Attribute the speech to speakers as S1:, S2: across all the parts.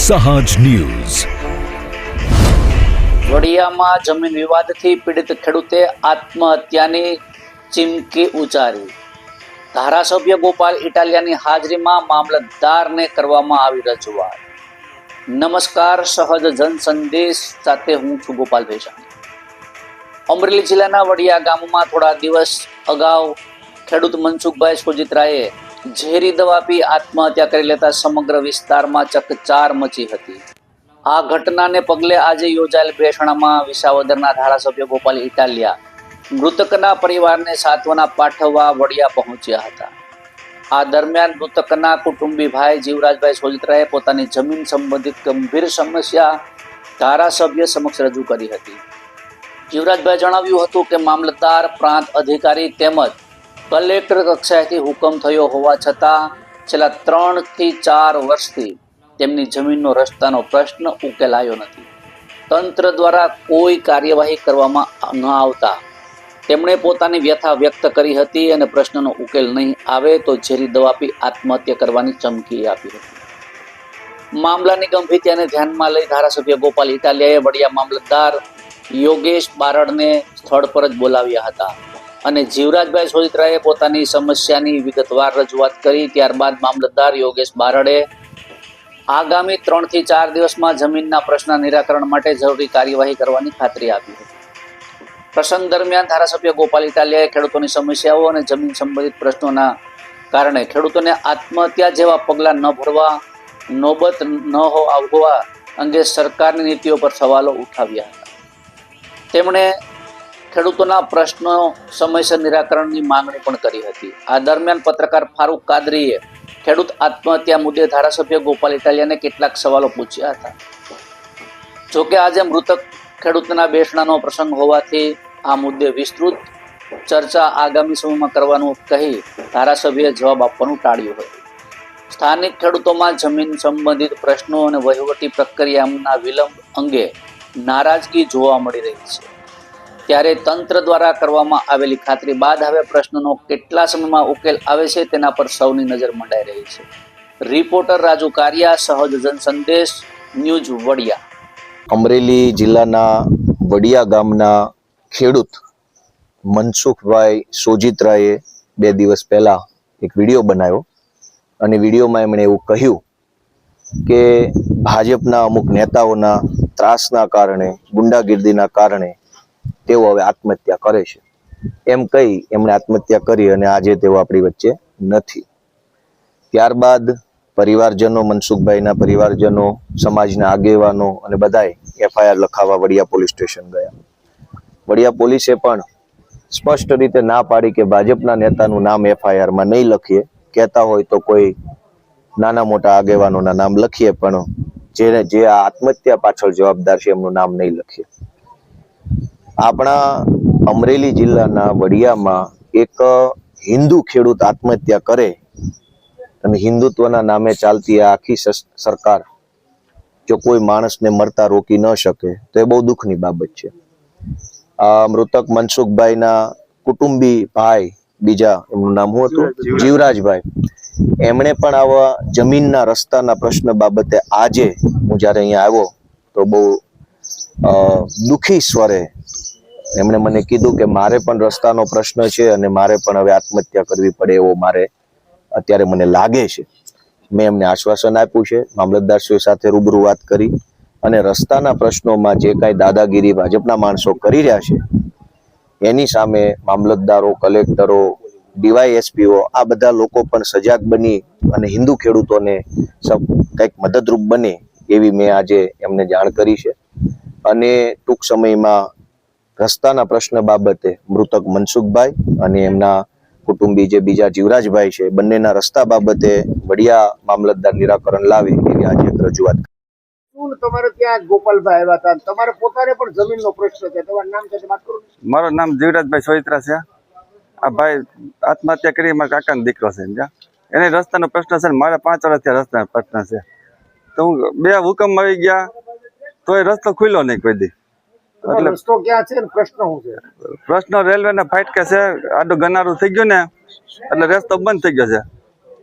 S1: સહાજ news.
S2: વડિયામાં જમીન વિવાદથી પીડિત ખેડૂતે આત્મહત્યાની ચીમકી ઉચ્ચારી। ધારાસભ્ય ગોપાલ ઇટાલિયાની હાજરીમાં મામલતદારને કરવામાં આવી રજૂઆત। નમસ્કાર, સહજ જન સંદેશ સાથે હું છું ગોપાલ ભેસાણી। અમરેલી જિલ્લાના વડિયા ગામમાં થોડા દિવસ અગાઉ ખેડૂત મનસુખભાઈ સોજિત્રાએ ઝેરી દવા પી આત્મહત્યા કરી લેતા સમગ્ર વિસ્તારમાં ચકચાર મચી હતી। આ ઘટનાને પગલે આજે યોજાયેલ બેસણામાં વિસાવદરના ધારાસભ્ય ગોપાલ ઇટાલિયા મૃતકના પરિવારને સાંત્વના પાઠવવા વડિયા પહોંચ્યા હતા। આ દરમિયાન મૃતકના કુટુંબી ભાઈ જીવરાજભાઈ સોજિત્રાએ પોતાની જમીન સંબંધિત ગંભીર સમસ્યા ધારાસભ્ય સમક્ષ રજૂ કરી હતી। જીવરાજભાઈ જણાવ્યું હતું કે મામલતદાર, પ્રાંત અધિકારી તેમજ કલેક્ટર કક્ષાએથી હુકમ થયો હોવા છતાં છેલ્લા 3 થી 4 વર્ષથી તેમની જમીનનો રસ્તાનો પ્રશ્ન ઉકેલાયો નથી। તંત્ર દ્વારા કોઈ કાર્યવાહી કરવામાં ન આવતા તેમણે પોતાની વ્યથા વ્યક્ત કરી હતી અને પ્રશ્નનો ઉકેલ નહીં આવે તો ઝેરી દવા પી આત્મહત્યા કરવાની ચમકી આપી હતી। મામલાની ગંભીરતાને ધ્યાનમાં લઈ ધારાસભ્ય ગોપાલ ઇટાલિયાએ વડિયા મામલતદાર યોગેશ બારડને સ્થળ પર જ બોલાવ્યા હતા અને જીવરાજભાઈ સોજિત્રાએ પોતાની સમસ્યાની વિગતવાર રજૂઆત કરી। ત્યારબાદ મામલતદાર યોગેશ બારડે આગામી 3 થી 4 દિવસમાં જમીનના પ્રશ્નના નિરાકરણ માટે જરૂરી કાર્યવાહી કરવાની ખાતરી આપી હતી। પ્રસંગ દરમિયાન ધારાસભ્ય ગોપાલ ઇટાલિયાએ ખેડૂતોની સમસ્યાઓ અને જમીન સંબંધિત પ્રશ્નોના કારણે ખેડૂતોને આત્મહત્યા જેવા પગલાં ન ભરવા નોબત ન આવવા અંગે સરકારની નીતિઓ પર સવાલો ઉઠાવ્યા હતા। તેમણે ખેડૂતોના પ્રશ્નો સમયસર નિરાકરણની માંગણી પણ કરી હતી। આ દરમિયાન પત્રકાર ફારૂક કાદરીએ ખેડૂત આત્મહત્યા મુદ્દે ધારાસભ્ય ગોપાલ ઇટાલિયાને કેટલાક સવાલો પૂછ્યા હતા। જોકે આજે મૃતક ખેડૂતના બેસણાનો પ્રસંગ હોવાથી આ મુદ્દે વિસ્તૃત ચર્ચા આગામી સમયમાં કરવાનું કહી ધારાસભ્યએ જવાબ આપવાનું ટાળ્યું હતું। સ્થાનિક ખેડૂતોમાં જમીન સંબંધિત પ્રશ્નો અને વહીવટી પ્રક્રિયાના વિલંબ અંગે નારાજગી જોવા મળી રહી છે। ત્યારે તંત્ર દ્વારા કરવામાં આવેલી ખાતરી બાદ હવે પ્રશ્નનો કેટલા સમયમાં ઉકેલ આવે છે તેના પર સૌની નજર મંડાઈ રહી છે। રિપોર્ટર રાજુ કારિયા, સહજ જન સંદેશ ન્યૂઝ, વડિયા।
S3: અમરેલી જિલ્લાના વડિયા ગામના ખેડૂત મનસુખભાઈ સોજિત્રાએ 2 દિવસ પહેલા એક વિડીયો બનાવ્યો અને વિડીયોમાં એમણે એવું કહ્યું કે ભાજપના અમુક નેતાઓના ત્રાસના કારણે, ગુંડાગીર્દીના કારણે તેઓ હવે આત્મહત્યા કરે છે એમ કહી એમણે આત્મહત્યા કરી અને આજે તેઓ આપણી વચ્ચે નથી। ત્યારબાદ પરિવારજનો, મનસુખભાઈના પરિવારજનો, સમાજના આગેવાનો અને બધાએ FIR લખાવવા વડિયા પોલીસ સ્ટેશન ગયા। વડિયા પોલીસે પણ સ્પષ્ટ રીતે ના પાડી કે ભાજપના નેતાનું નામ FIR-માં નહીં લખીએ, કહેતા હોય તો કોઈ નાના મોટા આગેવાનોના નામ લખીએ, પણ જે આ આત્મહત્યા પાછળ જવાબદાર છે એમનું નામ નહીં લખીએ। આપણા અમરેલી જિલ્લાના વડિયામાં એક હિન્દુ ખેડૂત આત્મહત્યા કરે અને હિન્દુત્વના નામે ચાલતી આ આખી સરકાર જો કોઈ માણસને મરતા રોકી ન શકે તો એ બહુ દુઃખની બાબત છે। મૃતક મનસુખભાઈના કુટુંબી ભાઈ, બીજા એમનું નામ શું હતું, જીવરાજભાઈ, એમણે પણ આવા જમીનના રસ્તાના પ્રશ્ન બાબતે આજે હું જ્યારે અહીંયા આવ્યો તો બહુ દુઃખી સ્વરે એમણે મને કીધું કે મારે પણ રસ્તાનો પ્રશ્ન છે અને મારે પણ હવે આત્મહત્યા કરવી પડે એવો મારે અત્યારે મને લાગે છે। મેં એમને આશ્વાસન આપ્યું છે, મામલતદારશ્રી સાથે રૂબરૂ વાત કરી અને રસ્તાના પ્રશ્નોમાં જે કાંઈ દાદાગીરી ભાજપના માણસો કરી રહ્યા છે એની સામે મામલતદારો, કલેક્ટરો, DYSPO આ બધા લોકો પણ સજાગ બની અને હિન્દુ ખેડૂતોને કંઈક મદદરૂપ બને એવી મેં આજે એમને જાણ કરી છે। અને ટૂંક સમયમાં રસ્તાના પ્રશ્ન બાબતે મૃતક મનસુખભાઈ અને એમના કુટુંબી જે બીજા જીવરાજભાઈ છે બંનેના રસ્તા બાબતે વડિયા મામલતદાર નિરાકરણ લાવે એવી આજે એક રજૂઆત।
S4: તમારે ત્યાં ગોપાલભાઈ આવ્યા હતા, તમારે પોતાને પણ જમીનનો પ્રશ્ન છે, તમારું નામ છે? વાત કરું।
S5: મારું નામ જીવરાજભાઈ સોજિત્રા છે। આ ભાઈ આત્મહત્યા કરી મારા કાકાનો દીકરો છે, એને રસ્તાનો પ્રશ્ન છે ને મારે 5 વર્ષથી રસ્તાનો પ્રશ્ન છે। તો હું 2 હુકમ આવી ગયા તો એ રસ્તો ખુલ્યો નહીં કોઈ દી।
S4: એટલે રસ્તો ક્યાં છે ને પ્રશ્ન શું છે?
S5: પ્રશ્ન રેલવેના ફાટકે છે, આડું ગનારું થઈ ગયું ને એટલે રસ્તો બંધ થઈ ગયો છે।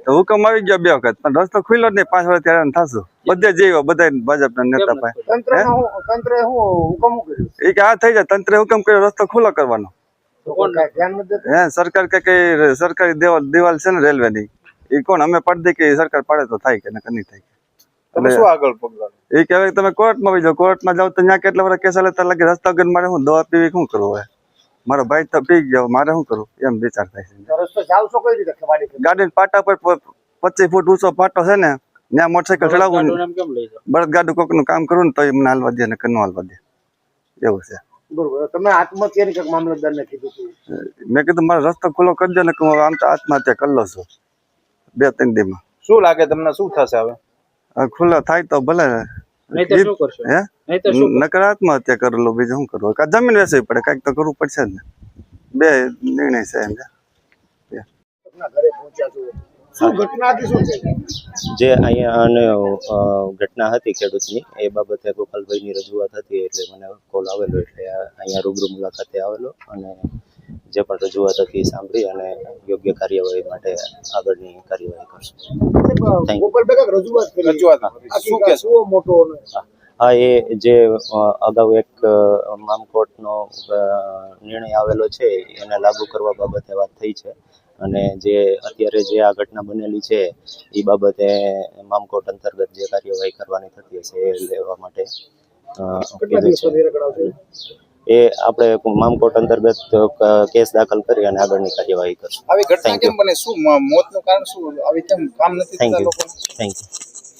S5: તો હુકમ આવી ગયો 2 વખત પણ રસ્તો ખુલ્યો જ નહીં, 5 વર્ષથી હેરાન થશું। બધે જઈ બધા ભાજપના નેતા પાસે
S4: તંત્રએ શું હુકમ કર્યું?
S5: એ કે આ થઈ જાય તંત્રે હુકમ કર્યો રસ્તો ખુલ્લો કરવાનો.
S4: તો કોઈ કાંઈ ધ્યાન નથી દેતું?
S5: હે સરકાર કે સરકારી દિવાલ છે ને રેલવેની એ કોણ અમે પાડી દે કે સરકાર પાડે તો થાય કે નહીં થાય.
S1: તમે શું આગળ પગલાં
S5: એ કહેવાય તમે કોર્ટમાં વહી જાઓ, કોર્ટમાં જાવ તો ત્યાં કેટલા બધા કેસ હાલે ત્યાં લાગે રસ્તા વગર મારે હું દવા પીવી શું કરવું હોય, મારો ભાઈ તો પી ગયો મારે શું કરવું એમ વિચાર થાય છે.
S4: તો રસ્તો જાવશો કઈ રીતે વાડી?
S5: ગાડી પાટા પર 25 ફૂટ ઊંચો પાટો છે ને ત્યાં મોટરસાઇકલ ચડાવવું બળદગાડું કોકનું કામ કરવું ને તો મને હાલવા દે ને ન હાલવા દે એવું છે.
S4: બરોબર. તમે આત્મહત્યાની કંઈક મામલતદારને કીધું હતું?
S5: મેં કીધું મારો રસ્તો ખુલ્લો કરી દો ને કે હું આમ તો આત્મહત્યા કરી લઉં છું 2-3 દીમાં.
S1: શું લાગે તમને શું થશે હવે?
S5: ખુલ્લો થાય તો ભલે હે નકર આત્મહત્યા કરી લો બીજું શું કરવું, કાં જમીન વેચવી પડે કાંઈક તો કરવું પડશે જ ને. બે નિર્ણય છે એમ.
S4: ઘરે પહોંચ્યા છો, શું ઘટના હતી, શું છે?
S6: જે અહીંયા અને ઘટના હતી ખેડૂતની એ બાબતે ગોપાલભાઈની રજૂઆત હતી એટલે મને કોલ આવેલો એટલે અહીંયા રૂબરૂ મુલાકાતે આવેલો અને જે પણ રજૂઆત હતી એ સાંભળી અને યોગ્ય કાર્યવાહી માટે આગળની કાર્યવાહી કરશું.
S4: ગોપાલભાઈ કાંઈક રજૂઆત કરી.
S1: શું કે
S4: શું મોટો
S6: હા, એ જે અગાઉ એક મામકોર્ટનો નિર્ણય આવેલો છે એને લાગુ કરવા બાબતે વાત થઈ છે અને જે અત્યારે જે આ ઘટના બનેલી છે એ બાબતે મામકોર્ટ અંતર્ગત જે કાર્યવાહી કરવાની થતી હશે એ લેવા માટે કીધું છે. એ આપણે મામકોર્ટ અંતર્ગત કેસ દાખલ કરી અને આગળની કાર્યવાહી કરશું.
S1: આવી ઘટના કેમ બને? શું મોતનું કારણ શું? આવી કેમ કામ નથી થતા લોકો?
S6: Thank you.